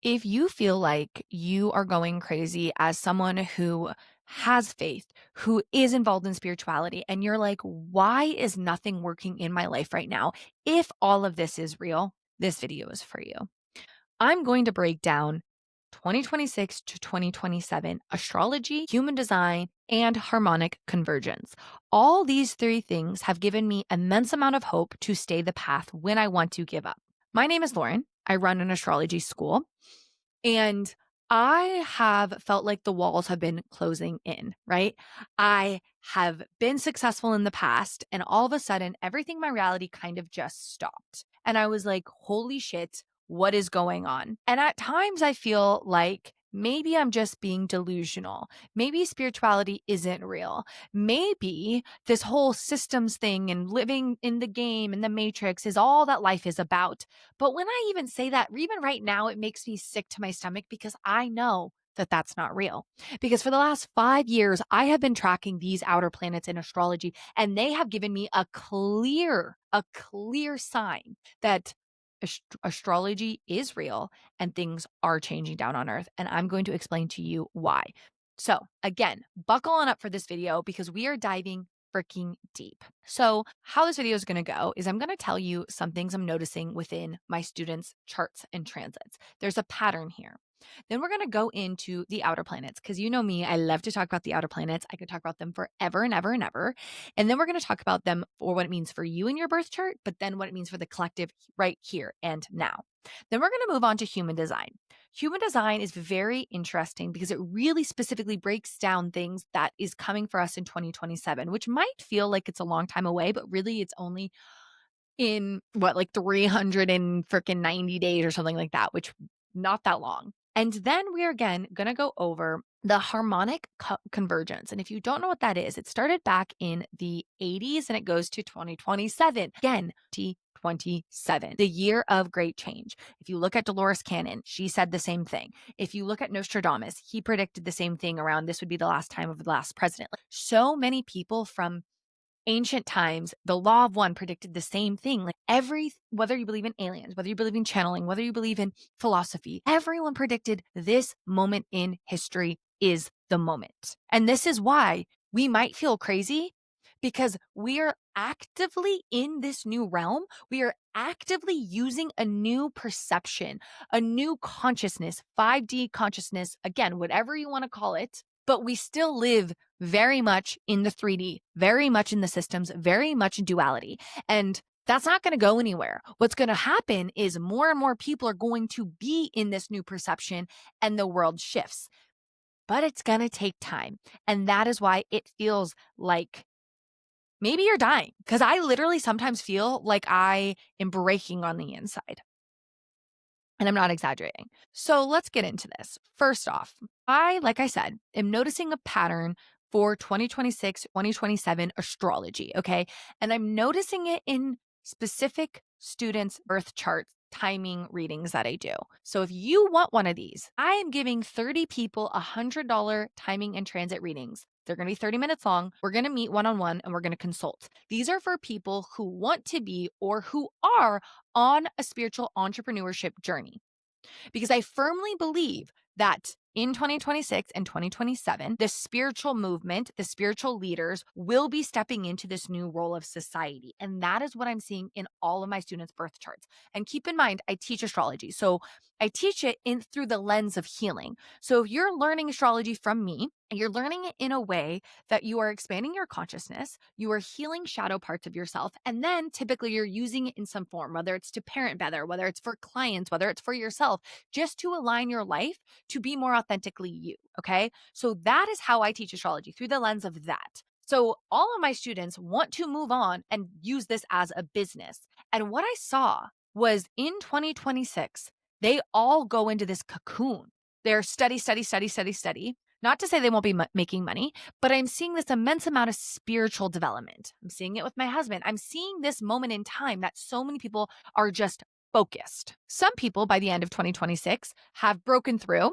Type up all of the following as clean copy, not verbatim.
If you feel like you are going crazy as someone who has faith, who is involved in spirituality, and you're like, why is nothing working in my life right now? If all of this is real, this video is for you. I'm going to break down 2026 to 2027 astrology, human design, and harmonic convergence. All these three things have given me immense amount of hope to stay the path when I want to give up. My name is Lauren. I run an astrology school, and I have felt like the walls have been closing in, right? I have been successful in the past, and all of a sudden, everything in my reality kind of just stopped. And I was like, holy shit, what is going on? And at times, I feel like maybe I'm just being delusional. Maybe spirituality isn't real. Maybe this whole systems thing and living in the game and the matrix is all that life is about. But when I even say that, even right now, it makes me sick to my stomach because I know that that's not real. Because for the last 5 years, I have been tracking these outer planets in astrology, and they have given me a clear sign that astrology is real and things are changing down on Earth. And I'm going to explain to you why. So again, buckle on up for this video because we are diving freaking deep. So how this video is going to go is I'm going to tell you some things I'm noticing within my students' charts and transits. There's a pattern here. Then we're going to go into the outer planets because you know me, I love to talk about the outer planets. I could talk about them forever and ever and ever. And then we're going to talk about them for what it means for you in your birth chart, but then what it means for the collective right here and now. Then we're going to move on to human design. Human design is very interesting because it really specifically breaks down things that is coming for us in 2027, which might feel like it's a long time away, but really it's only in what, like 300 and freaking 90 days or something like that, which not that long. And then we're again going to go over the harmonic convergence. And if you don't know what that is, it started back in the 80s and it goes to 2027. Again, 2027, the year of great change. If you look at Dolores Cannon, she said the same thing. If you look at Nostradamus, he predicted the same thing around this would be the last time of the last president. So many people from ancient times, the law of one predicted the same thing. Like whether you believe in aliens, whether you believe in channeling, whether you believe in philosophy, everyone predicted this moment in history is the moment. And this is why we might feel crazy because we are actively in this new realm. We are actively using a new perception, a new consciousness, 5D consciousness, again, whatever you want to call it, but we still live very much in the 3D, very much in the systems, very much in duality. And that's not going to go anywhere. What's going to happen is more and more people are going to be in this new perception and the world shifts. But it's going to take time. And that is why it feels like maybe you're dying. Because I literally sometimes feel like I am breaking on the inside. And I'm not exaggerating. So let's get into this. First off, like I said, am noticing a pattern for 2026, 2027 astrology, okay? And I'm noticing it in specific students' birth charts timing readings that I do. So if you want one of these, I am giving 30 people $100 timing and transit readings. They're going to be 30 minutes long. We're going to meet one-on-one and we're going to consult. These are for people who want to be or who are on a spiritual entrepreneurship journey. Because I firmly believe that in 2026 and 2027, the spiritual movement, the spiritual leaders will be stepping into this new role of society. And that is what I'm seeing in all of my students' birth charts. And keep in mind, I teach astrology. So I teach it through the lens of healing. So if you're learning astrology from me, and you're learning it in a way that you are expanding your consciousness, you are healing shadow parts of yourself, and then typically you're using it in some form, whether it's to parent better, whether it's for clients, whether it's for yourself, just to align your life to be more authentically you, okay? So that is how I teach astrology, through the lens of that. So all of my students want to move on and use this as a business. And what I saw was in 2026, they all go into this cocoon. They're study. Not to say they won't be making money, but I'm seeing this immense amount of spiritual development. I'm seeing it with my husband. I'm seeing this moment in time that so many people are just focused. Some people by the end of 2026 have broken through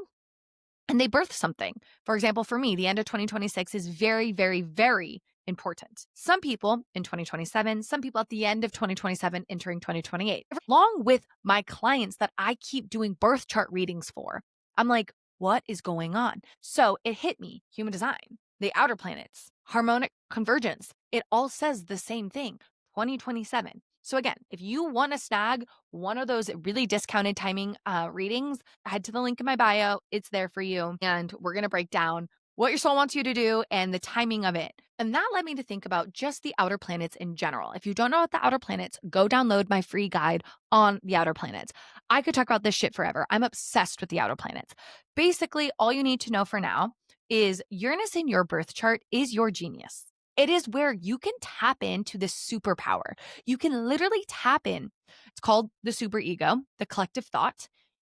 and they birth something. For example, for me, the end of 2026 is very, very, very important. Some people in 2027, some people at the end of 2027, entering 2028. Along with my clients that I keep doing birth chart readings for, I'm like, what is going on? So it hit me, human design, the outer planets, harmonic convergence. It all says the same thing, 2027. So again, if you want to snag one of those really discounted timing readings, head to the link in my bio. It's there for you. And we're going to break down what your soul wants you to do and the timing of it. And that led me to think about just the outer planets in general. If you don't know about the outer planets, go download my free guide on the outer planets. I could talk about this shit forever. I'm obsessed with the outer planets. Basically, all you need to know for now is Uranus in your birth chart is your genius. It is where you can tap into this superpower. You can literally tap in. It's called the superego, the collective thought,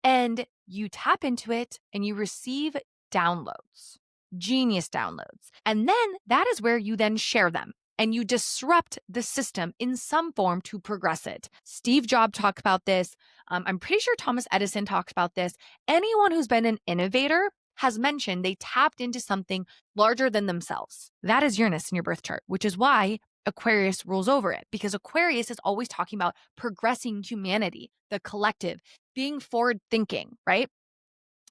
and you tap into it and you receive downloads, genius downloads. And then that is where you then share them and you disrupt the system in some form to progress it. Steve Jobs talked about this. I'm pretty sure Thomas Edison talked about this. Anyone who's been an innovator has mentioned they tapped into something larger than themselves. That is Uranus in your birth chart, which is why Aquarius rules over it, because Aquarius is always talking about progressing humanity, the collective, being forward thinking, right?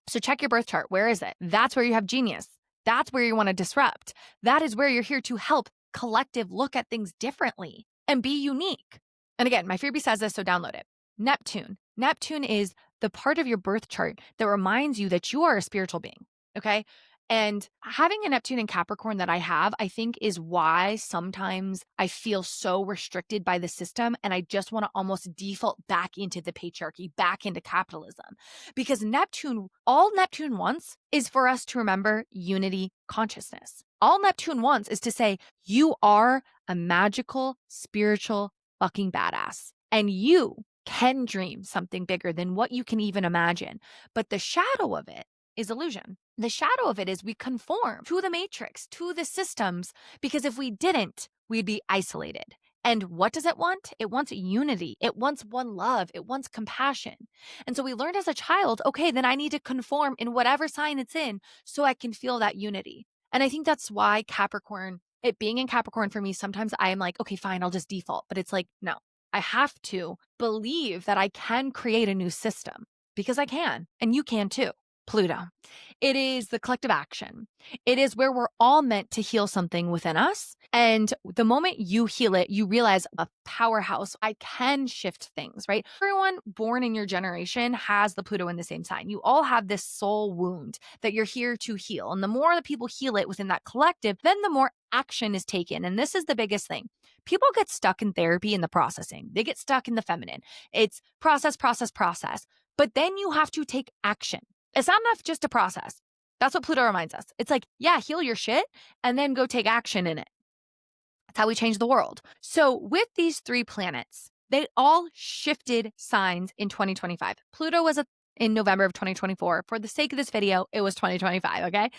So check your birth chart. Where is it? That's where you have genius. That's where you want to disrupt. That is where you're here to help collective look at things differently and be unique. And again, my freebie says this, so download it. Neptune. Neptune is the part of your birth chart that reminds you that you are a spiritual being, okay? And having a Neptune in Capricorn that I have, I think is why sometimes I feel so restricted by the system and I just want to almost default back into the patriarchy, back into capitalism. Because Neptune, all Neptune wants is for us to remember unity consciousness. All Neptune wants is to say, you are a magical, spiritual fucking badass. And you can dream something bigger than what you can even imagine. But the shadow of it is illusion. The shadow of it is we conform to the matrix, to the systems, because if we didn't, we'd be isolated. And what does it want? It wants unity. It wants one love. It wants compassion. And so we learned as a child, okay, then I need to conform in whatever sign it's in so I can feel that unity. And I think that's why Capricorn, it being in Capricorn for me, sometimes I am like, okay, fine, I'll just default. But it's like, no, I have to believe that I can create a new system because I can, and you can too. Pluto. It is the collective action. It is where we're all meant to heal something within us. And the moment you heal it, you realize a powerhouse. I can shift things, right? Everyone born in your generation has the Pluto in the same sign. You all have this soul wound that you're here to heal. And the more that people heal it within that collective, then the more action is taken. And this is the biggest thing. People get stuck in therapy in the processing. They get stuck in the feminine. It's process, process, process. But then you have to take action. It's not enough just to process. That's what Pluto reminds us. It's like, yeah, heal your shit and then go take action in it. That's how we change the world. So with these three planets, they all shifted signs in 2025. Pluto was in November of 2024. For the sake of this video, it was 2025, okay?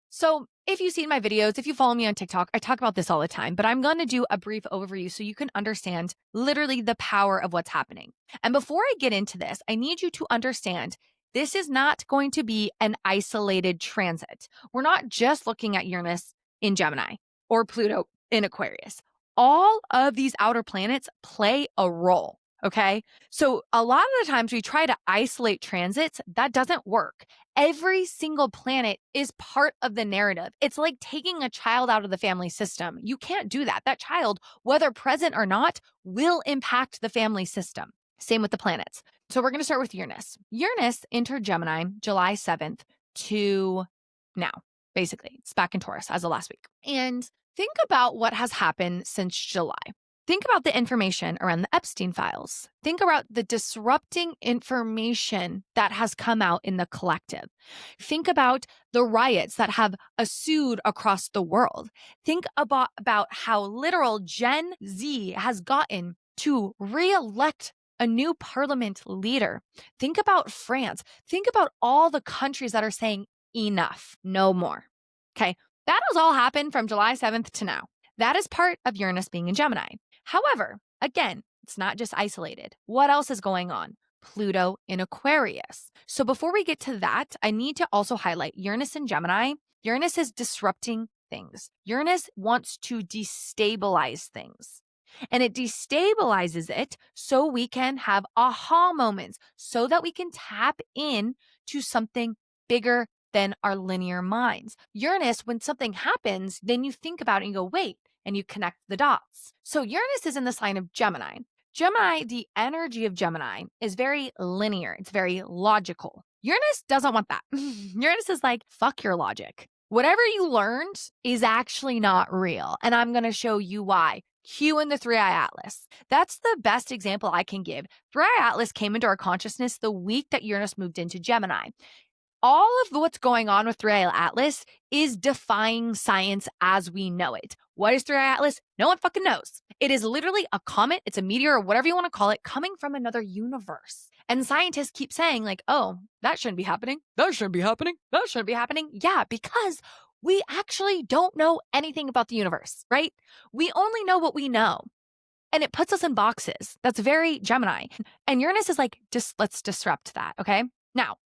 So if you've seen my videos, if you follow me on TikTok, I talk about this all the time, but I'm going to do a brief overview so you can understand literally the power of what's happening. And before I get into this, I need you to understand this is not going to be an isolated transit. We're not just looking at Uranus in Gemini or Pluto in Aquarius. All of these outer planets play a role, okay? So a lot of the times we try to isolate transits, that doesn't work. Every single planet is part of the narrative. It's like taking a child out of the family system. You can't do that. That child, whether present or not, will impact the family system. Same with the planets. So we're going to start with Uranus. Uranus entered Gemini July 7th to now, basically. It's back in Taurus as of last week. And think about what has happened since July. Think about the information around the Epstein files. Think about the disrupting information that has come out in the collective. Think about the riots that have ensued across the world. Think about how literal Gen Z has gotten to re-elect a new parliament leader. Think about France. Think about all the countries that are saying enough, no more. Okay, that has all happened from July 7th to now. That is part of Uranus being in Gemini. However, again, it's not just isolated. What else is going on? Pluto in Aquarius. So before we get to that, I need to also highlight Uranus in Gemini. Uranus is disrupting things. Uranus wants to destabilize things. And it destabilizes it so we can have aha moments, so that we can tap in to something bigger than our linear minds. Uranus, when something happens, then you think about it and you go, wait, and you connect the dots. So Uranus is in the sign of Gemini. Gemini, the energy of Gemini is very linear. It's very logical. Uranus doesn't want that. Uranus is like, fuck your logic. Whatever you learned is actually not real. And I'm going to show you why. Cue in the Three-Eye Atlas. That's the best example I can give. Three-Eye Atlas came into our consciousness the week that Uranus moved into Gemini. All of what's going on with Three-Eye Atlas is defying science as we know it. What is Three-Eye Atlas? No one fucking knows. It is literally a comet, it's a meteor, or whatever you want to call it, coming from another universe. And scientists keep saying like, oh, that shouldn't be happening. That shouldn't be happening. That shouldn't be happening. Yeah, because we actually don't know anything about the universe, right? We only know what we know. And it puts us in boxes. That's very Gemini. And Uranus is like, just let's disrupt that, okay? Now,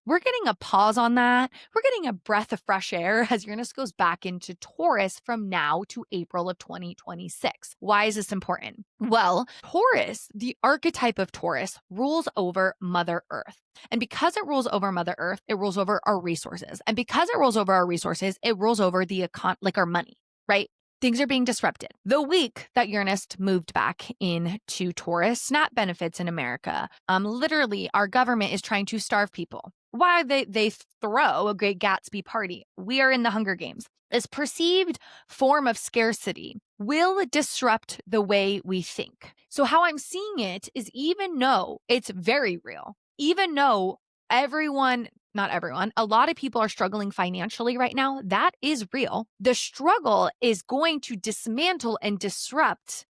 we're getting a pause on that. We're getting a breath of fresh air as Uranus goes back into Taurus from now to April of 2026. Why is this important? Well, Taurus, the archetype of Taurus, rules over Mother Earth. And because it rules over Mother Earth, it rules over our resources. And because it rules over our resources, it rules over the like our money, right? Things are being disrupted. The week that Uranus moved back into Taurus, SNAP benefits in America, literally our government is trying to starve people. Why they throw a Great Gatsby party. We are in the Hunger Games. This perceived form of scarcity will disrupt the way we think. So how I'm seeing it is, even though it's very real, even though not everyone, a lot of people are struggling financially right now, that is real. The struggle is going to dismantle and disrupt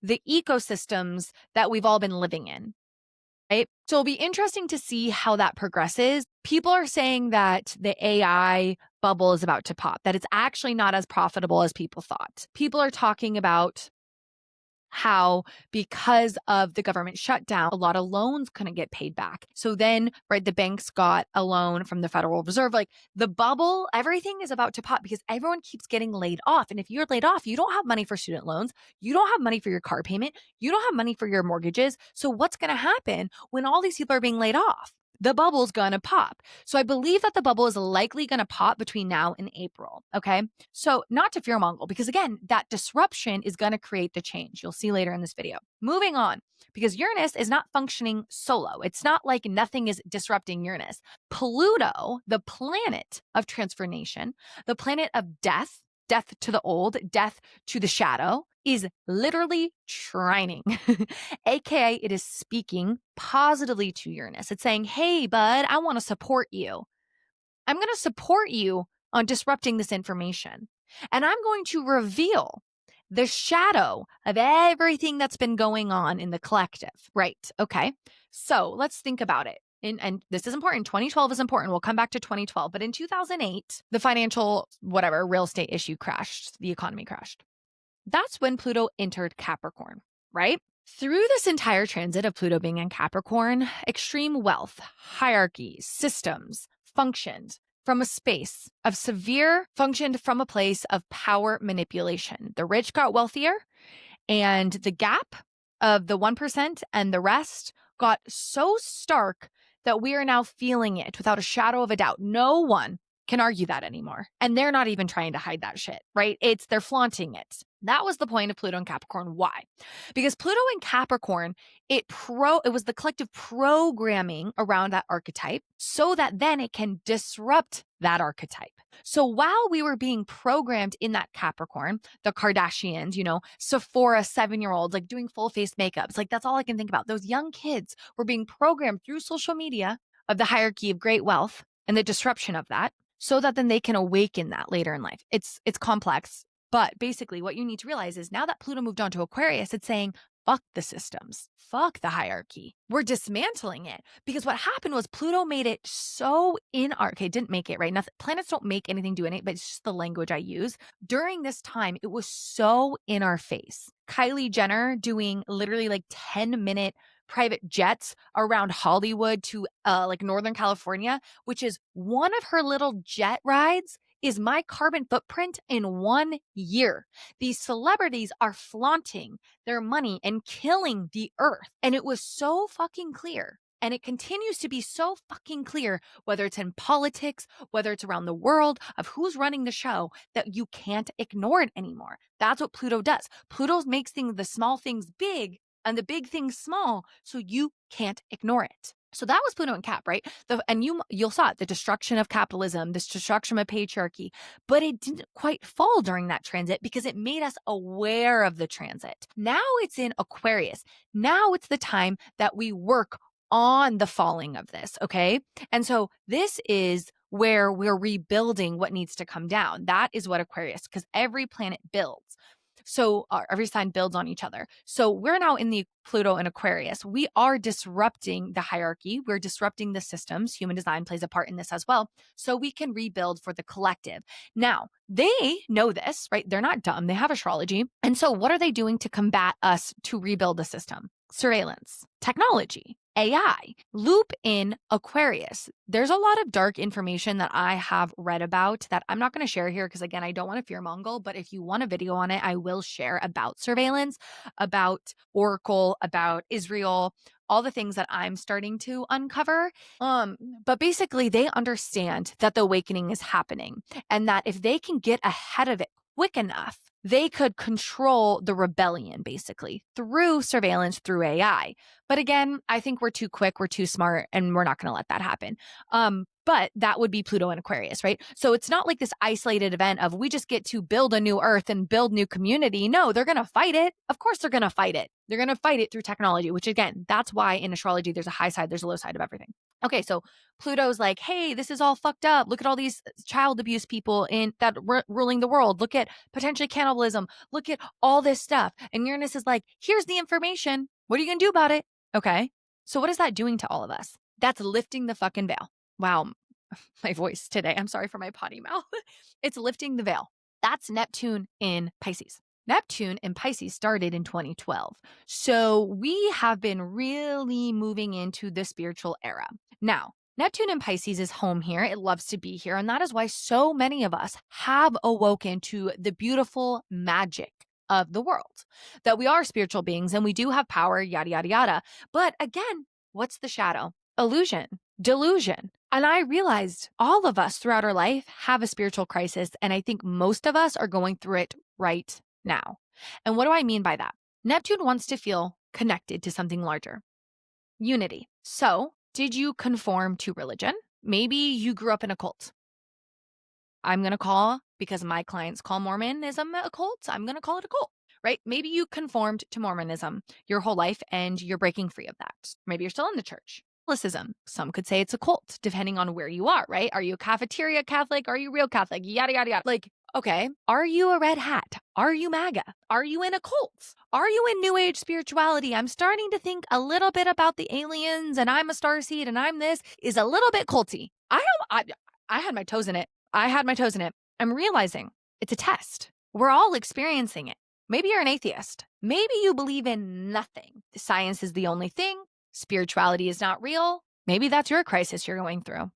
the ecosystems that we've all been living in. Right? So it'll be interesting to see how that progresses. People are saying that the AI bubble is about to pop, that it's actually not as profitable as people thought. People are talking about how, because of the government shutdown, a lot of loans couldn't get paid back. So then, right, the banks got a loan from the Federal Reserve. Like the bubble, everything is about to pop because everyone keeps getting laid off. And if you're laid off, you don't have money for student loans. You don't have money for your car payment. You don't have money for your mortgages. So what's going to happen when all these people are being laid off? The bubble's going to pop. So I believe that the bubble is likely going to pop between now and April. Okay. So not to fearmonger, because again, that disruption is going to create the change. You'll see later in this video. Moving on, because Uranus is not functioning solo. It's not like nothing is disrupting Uranus. Pluto, the planet of transformation, the planet of death, death to the old, death to the shadow, is literally trining, aka it is speaking positively to Uranus. It's saying, hey, bud, I want to support you. I'm going to support you on disrupting this information. And I'm going to reveal the shadow of everything that's been going on in the collective. Right. Okay. So let's think about it. And this is important. 2012 is important. We'll come back to 2012. But in 2008, the financial, real estate issue crashed. The economy crashed. That's when Pluto entered Capricorn, right? Through this entire transit of Pluto being in Capricorn, extreme wealth, hierarchies, systems functioned from a place of power manipulation. The rich got wealthier, and the gap of the 1% and the rest got so stark that we are now feeling it without a shadow of a doubt. No one can argue that anymore. And they're not even trying to hide that shit, right? They're flaunting it. That was the point of Pluto in Capricorn. Why? Because Pluto in Capricorn, it was the collective programming around that archetype so that then it can disrupt that archetype. So while we were being programmed in that Capricorn, the Kardashians, Sephora 7-year-olds, like doing full face makeups, like that's all I can think about. Those young kids were being programmed through social media of the hierarchy of great wealth and the disruption of that, so that then they can awaken that later in life. It's complex, but basically what you need to realize is now that Pluto moved on to Aquarius, it's saying, fuck the systems, fuck the hierarchy. We're dismantling it, because what happened was Pluto made it so didn't make it, right? Nothing, planets don't make anything do anything, but it's just the language I use. During this time, it was so in our face. Kylie Jenner doing literally like 10-minute private jets around Hollywood to like Northern California, which is one of her little jet rides is my carbon footprint in 1 year. These celebrities are flaunting their money and killing the earth. And it was so fucking clear. And it continues to be so fucking clear, whether it's in politics, whether it's around the world, of who's running the show, that you can't ignore it anymore. That's what Pluto does. Pluto makes the small things big and the big things small, so you can't ignore it. So that was Pluto and Cap, right? And you'll saw it, the destruction of capitalism, this destruction of patriarchy, but it didn't quite fall during that transit because it made us aware of the transit. Now it's in Aquarius. Now it's the time that we work on the falling of this, okay? And so this is where we're rebuilding what needs to come down. That is what Aquarius, because every planet builds. So every sign builds on each other. So we're now in the Pluto and Aquarius. We are disrupting the hierarchy. We're disrupting the systems. Human design plays a part in this as well. So we can rebuild for the collective. Now, they know this, right? They're not dumb. They have astrology. And so what are they doing to combat us to rebuild the system? Surveillance, technology, AI, loop in Aquarius. There's a lot of dark information that I have read about that I'm not going to share here because, again, I don't want to fearmonger, but if you want a video on it, I will share about surveillance, about Oracle, about Israel, all the things that I'm starting to uncover. But basically, they understand that the awakening is happening and that if they can get ahead of it quick enough, they could control the rebellion basically through surveillance, through AI. But again, I think we're too quick, we're too smart, and we're not going to let that happen. But that would be Pluto and Aquarius, right? So it's not like this isolated event of we just get to build a new earth and build new community. No, they're going to fight it. Of course they're going to fight it. They're going to fight it through technology, which again, that's why in astrology, there's a high side, there's a low side of everything. Okay, so Pluto's like, hey, this is all fucked up. Look at all these child abuse people that ruling the world. Look at potentially cannibalism. Look at all this stuff. And Uranus is like, here's the information. What are you going to do about it? Okay, so what is that doing to all of us? That's lifting the fucking veil. Wow, my voice today. I'm sorry for my potty mouth. It's lifting the veil. That's Neptune in Pisces. Neptune in Pisces started in 2012. So we have been really moving into the spiritual era. Now, Neptune in Pisces is home here. It loves to be here. And that is why so many of us have awoken to the beautiful magic of the world, that we are spiritual beings and we do have power, yada, yada, yada. But again, what's the shadow? Illusion, delusion. And I realized all of us throughout our life have a spiritual crisis. And I think most of us are going through it right now. And what do I mean by that? Neptune wants to feel connected to something larger. Unity. So, did you conform to religion? Maybe you grew up in a cult. I'm going to call, because my clients call Mormonism a cult, I'm going to call it a cult, right? Maybe you conformed to Mormonism your whole life and you're breaking free of that. Maybe you're still in the church. Catholicism. Some could say it's a cult, depending on where you are, right? Are you a cafeteria Catholic? Are you real Catholic? Yada, yada, yada. Like, okay, are you a red hat? Are you MAGA? Are you in a cult? Are you in New Age spirituality? I'm starting to think a little bit about the aliens and I'm a starseed and I'm this is a little bit culty. I had my toes in it. I'm realizing it's a test. We're all experiencing it. Maybe you're an atheist. Maybe you believe in nothing. Science is the only thing. Spirituality is not real. Maybe that's your crisis you're going through.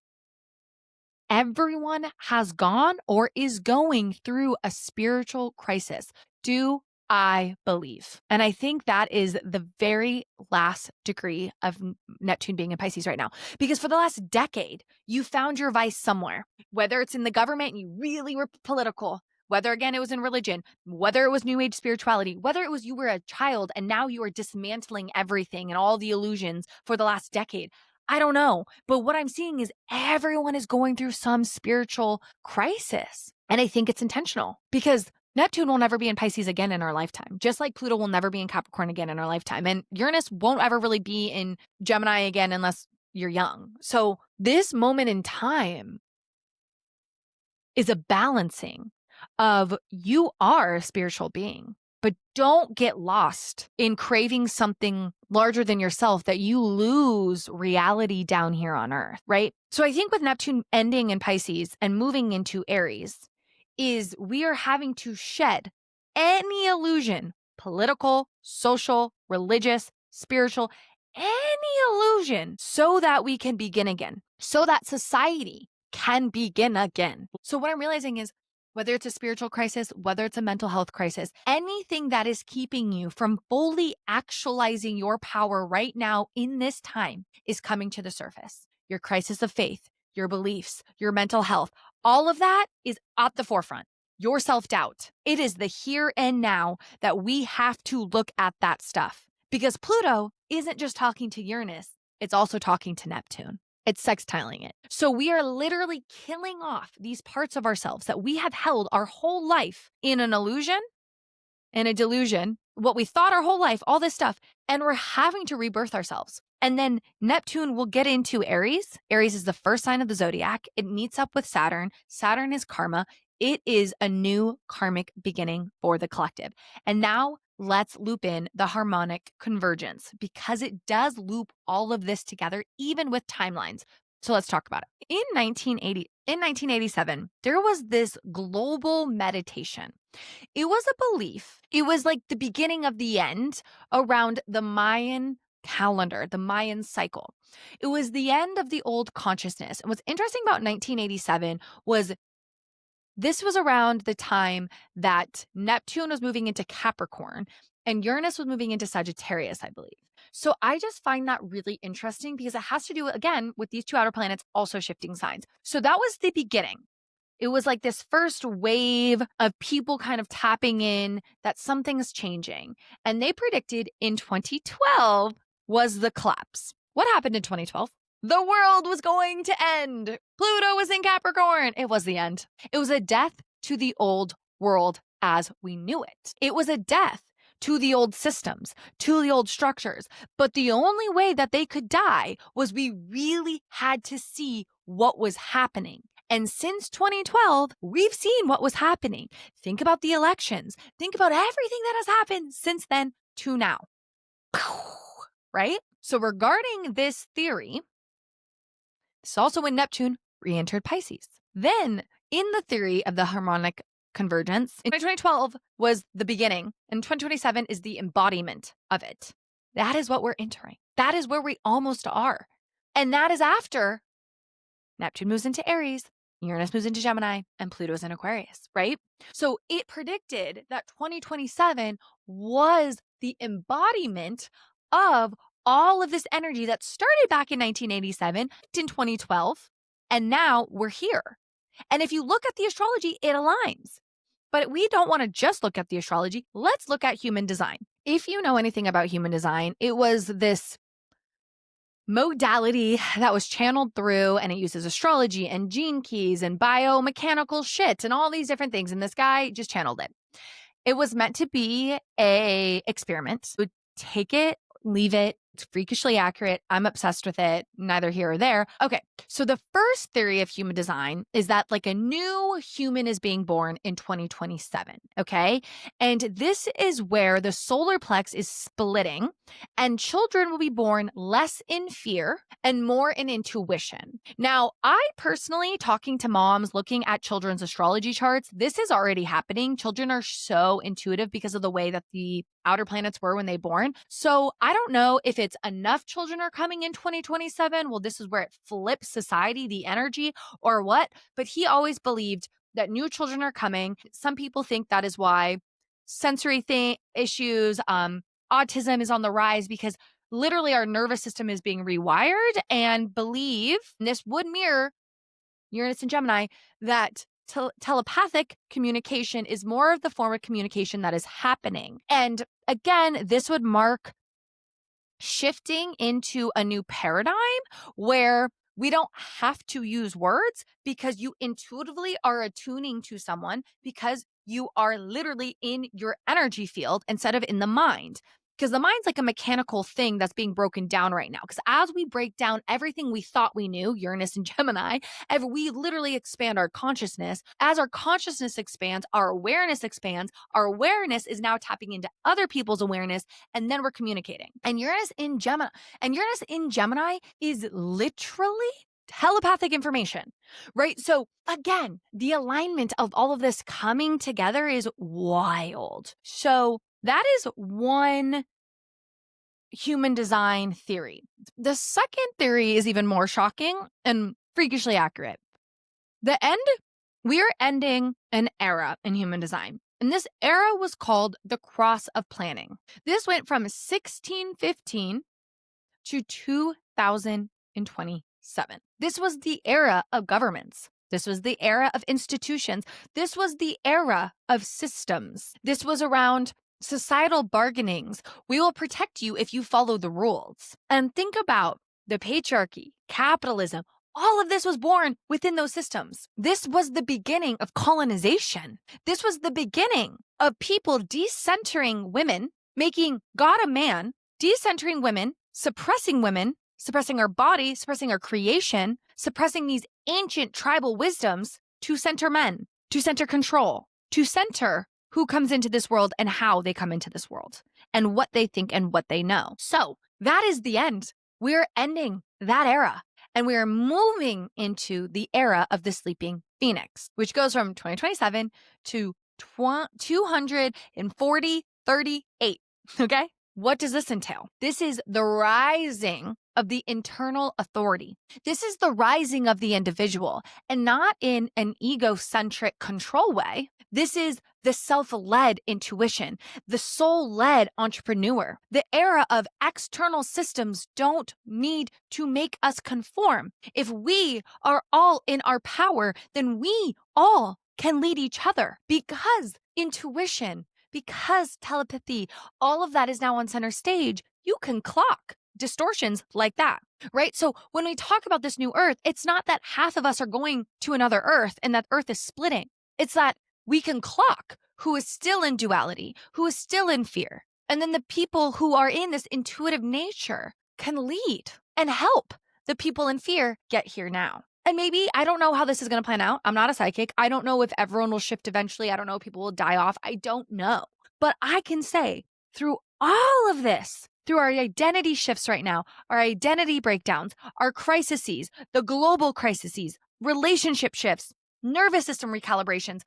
Everyone has gone or is going through a spiritual crisis. Do I believe? And I think that is the very last degree of Neptune being in Pisces right now. Because for the last decade, you found your vice somewhere, whether it's in the government and you really were political, whether again it was in religion, whether it was New Age spirituality, whether it was you were a child and now you are dismantling everything and all the illusions for the last decade. I don't know. But what I'm seeing is everyone is going through some spiritual crisis. And I think it's intentional because Neptune will never be in Pisces again in our lifetime, just like Pluto will never be in Capricorn again in our lifetime. And Uranus won't ever really be in Gemini again unless you're young. So this moment in time is a balancing of you are a spiritual being, but don't get lost in craving something larger than yourself that you lose reality down here on Earth, right? So I think with Neptune ending in Pisces and moving into Aries is we are having to shed any illusion, political, social, religious, spiritual, any illusion so that we can begin again, so that society can begin again. So what I'm realizing is whether it's a spiritual crisis, whether it's a mental health crisis, anything that is keeping you from fully actualizing your power right now in this time is coming to the surface. Your crisis of faith, your beliefs, your mental health, all of that is at the forefront. Your self-doubt. It is the here and now that we have to look at that stuff. Because Pluto isn't just talking to Uranus, it's also talking to Neptune. It's sextiling it. So we are literally killing off these parts of ourselves that we have held our whole life in an illusion, in a delusion, what we thought our whole life, all this stuff, and we're having to rebirth ourselves. And then Neptune will get into Aries. Aries is the first sign of the zodiac. It meets up with Saturn. Saturn is karma. It is a new karmic beginning for the collective. And now let's loop in the harmonic convergence because it does loop all of this together, even with timelines. So let's talk about it. In 1987, there was this global meditation. It was a belief. It was like the beginning of the end around the Mayan calendar, the Mayan cycle. It was the end of the old consciousness. And what's interesting about 1987 was this was around the time that Neptune was moving into Capricorn and Uranus was moving into Sagittarius, I believe. So I just find that really interesting because it has to do, again, with these two outer planets also shifting signs. So that was the beginning. It was like this first wave of people kind of tapping in that something's changing. And they predicted in 2012 was the collapse. What happened in 2012? The world was going to end. Pluto was in Capricorn. It was the end. It was a death to the old world as we knew it. It was a death to the old systems, to the old structures. But the only way that they could die was we really had to see what was happening. And since 2012, we've seen what was happening. Think about the elections. Think about everything that has happened since then to now. Right? So regarding this theory, it's also when Neptune re-entered Pisces. Then, in the theory of the harmonic convergence, in 2012 was the beginning, and 2027 is the embodiment of it. That is what we're entering. That is where we almost are. And that is after Neptune moves into Aries, Uranus moves into Gemini, and Pluto is in Aquarius, right? So it predicted that 2027 was the embodiment of all of this energy that started back in 1987, in 2012, and now we're here. And if you look at the astrology, it aligns. But we don't want to just look at the astrology. Let's look at human design. If you know anything about human design, it was this modality that was channeled through, and it uses astrology and gene keys and biomechanical shit and all these different things. And this guy just channeled it. It was meant to be a experiment. Would take it, leave it. It's freakishly accurate. I'm obsessed with it. Neither here or there. Okay. So the first theory of human design is that like a new human is being born in 2027. Okay. And this is where the solar plex is splitting and children will be born less in fear and more in intuition. Now, I personally, talking to moms, looking at children's astrology charts, this is already happening. Children are so intuitive because of the way that the outer planets were when they born. So I don't know if it's enough children are coming in 2027. Well, this is where it flips society, the energy, or what. But he always believed that new children are coming. Some people think that is why sensory issues, autism is on the rise because literally our nervous system is being rewired, and believe, and this would mirror Uranus and Gemini, that telepathic communication is more of the form of communication that is happening. And again, this would mark shifting into a new paradigm where we don't have to use words because you intuitively are attuning to someone because you are literally in your energy field instead of in the mind. Because the mind's like a mechanical thing that's being broken down right now. Because as we break down everything we thought we knew, Uranus and Gemini, we literally expand our consciousness. As our consciousness expands, our awareness expands. Our awareness is now tapping into other people's awareness, and then we're communicating. And Uranus in Gemini is literally telepathic information, right? So again, the alignment of all of this coming together is wild. So that is one human design theory. The second theory is even more shocking and freakishly accurate. We are ending an era in human design. And this era was called the Cross of Planning. This went from 1615 to 2027. This was the era of governments. This was the era of institutions. This was the era of systems. This was around societal bargainings. We will protect you if you follow the rules. And think about the patriarchy, capitalism. All of this was born within those systems. This was the beginning of colonization. This was the beginning of people decentering women, making God a man, decentering women, suppressing our body, suppressing our creation, suppressing these ancient tribal wisdoms to center men, to center control, to center who comes into this world and how they come into this world and what they think and what they know. So that is the end. We're ending that era and we are moving into the era of the sleeping phoenix, which goes from 2027 to 24038. Okay? What does this entail? This is the rising of the internal authority. This is the rising of the individual, and not in an egocentric control way. This is the self-led intuition, the soul-led entrepreneur. The era of external systems don't need to make us conform. If we are all in our power, then we all can lead each other, because intuition, because telepathy, all of that is now on center stage. You can clock distortions like that, right? So when we talk about this new earth, it's not that half of us are going to another earth and that earth is splitting. It's that we can clock who is still in duality, who is still in fear. And then the people who are in this intuitive nature can lead and help the people in fear get here now. And maybe, I don't know how this is going to plan out. I'm not a psychic. I don't know if everyone will shift eventually. I don't know if people will die off. I don't know. But I can say through all of this, through our identity shifts right now, our identity breakdowns, our crises, the global crises, relationship shifts, nervous system recalibrations,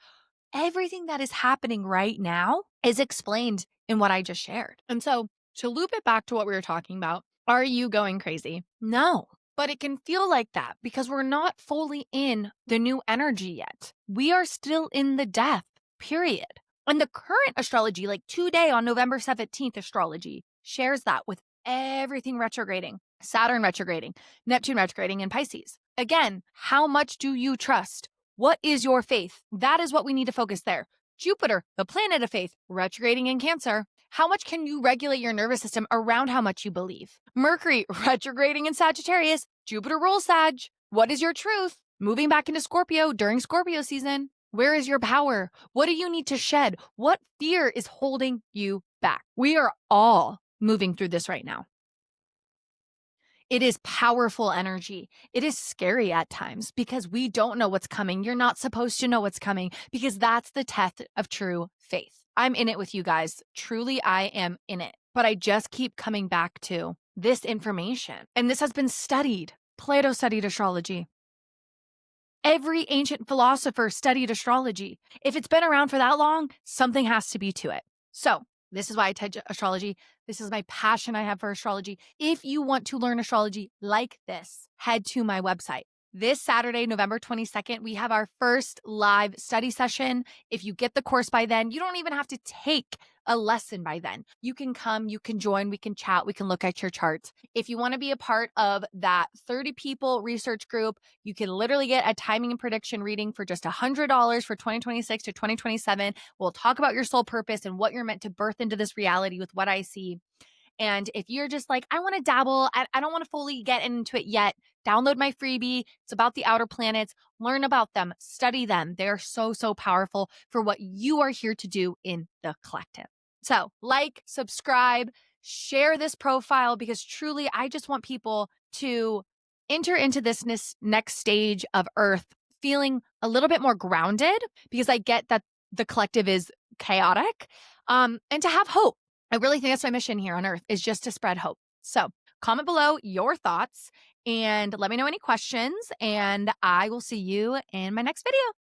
everything that is happening right now is explained in what I just shared. And so to loop it back to what we were talking about, are you going crazy? No. But it can feel like that because we're not fully in the new energy yet. We are still in the death, period. And the current astrology, like today on November 17th, astrology shares that with everything retrograding, Saturn retrograding, Neptune retrograding in Pisces. Again, how much do you trust? What is your faith? That is what we need to focus there. Jupiter, the planet of faith, retrograding in Cancer. How much can you regulate your nervous system around how much you believe? Mercury, retrograding in Sagittarius. Jupiter rules Sag. What is your truth? Moving back into Scorpio during Scorpio season. Where is your power? What do you need to shed? What fear is holding you back? We are all moving through this right now. It is powerful energy. It is scary at times because we don't know what's coming. You're not supposed to know what's coming because that's the test of true faith. I'm in it with you guys. Truly, I am in it. But I just keep coming back to this information. And this has been studied. Plato studied astrology. Every ancient philosopher studied astrology. If it's been around for that long, something has to be to it. So this is why I teach astrology. This is my passion I have for astrology. If you want to learn astrology like this, head to my website. This Saturday, November 22nd, we have our first live study session. If you get the course by then, you don't even have to take a lesson by then. You can come, you can join, we can chat, we can look at your charts. If you want to be a part of that 30 people research group, you can literally get a timing and prediction reading for just $100 for 2026 to 2027. We'll talk about your soul purpose and what you're meant to birth into this reality with what I see. And if you're just like, I want to dabble, I don't want to fully get into it yet, download my freebie. It's about the outer planets. Learn about them, study them. They're so, so powerful for what you are here to do in the collective. So like, subscribe, share this profile because truly I just want people to enter into this next stage of Earth feeling a little bit more grounded because I get that the collective is chaotic, and to have hope. I really think that's my mission here on Earth is just to spread hope. So comment below your thoughts and let me know any questions, and I will see you in my next video.